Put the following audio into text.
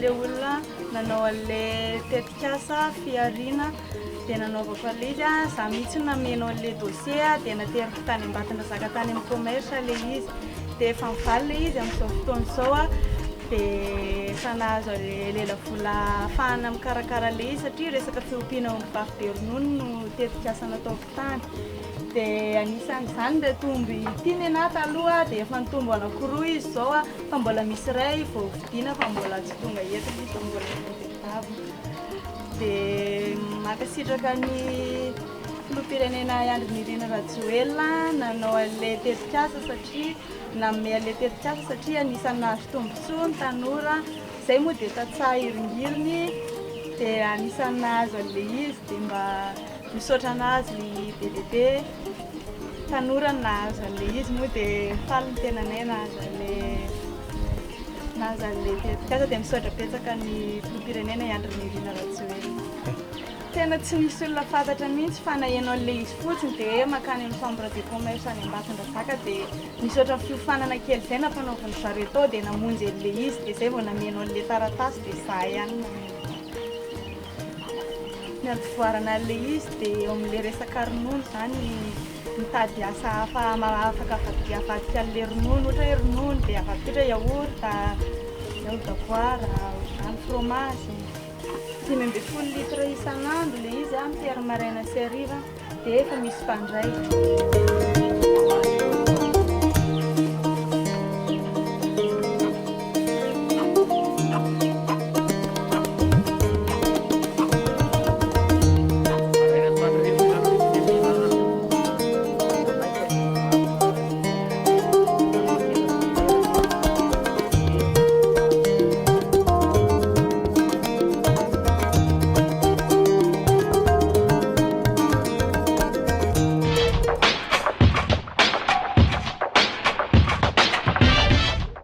le olona nanao an'ilay tetikasa fiariana dia nanaovako an'ilay izy za mihitsy namenao an'ilay dossier dia nateriko tany Ambatondra zaka tany amin'ny commerce ilay izy dia efa mivaly ilay izy amin'izao fotoana izao dia efa nahazo lela vola ahafahana mikarakara ilay izy satria resaka fiompiana ao amin'ny vavy be ronono no tetikasa nataoko tany dia anisan'izany dia tomby tiany anahy taloha dia efa nitombo anankiroa izy izao fa mbola misy iray vao vidiana fa mbola tsy tonga eto izy fa mbola tavo dia makasitraka ny filoham-pirenena Andry Nirina Rajoelina nanao an'ilay tetikasa satria nanome an'ilay tetikasa satria anisan'ny nahazo tombotsoa ny tanora izay moa dia tatsaha iringiriny dia anisan'ny nahazo an'ilay izy dia mba misaotra anazy bebe tanora nahazo an'ilay izy moa dia faly ny tenanay nahazo an'ilay tetikasa dia misaotra betsaka ny filoham-pirenena Andry Nirina Rajoelina. Tena tsy misy olona fantatra mihitsy fa nahenao an'ilay izy fotsiny dia hoe makany amin'ny chambre de commerce any Ambatondra zaka dia misaotra fiofanana kely izay nampanaoviny zareo tao dia namonjy an'ilay izy dia izay vao namenao an'ilay taratasy dia za ihany niampivoarana an'ilay izy dia eo amin'ilay resaka ronono izany mitady asa hafa afaka avadika an'ilay ronono ohatra hoe ronono dia avadika ohatra yaourt d'avoine ny fromage 5.0 litre isan'andro ilay izy amin'ny maraina sy hariva dia efa misy mpandraika.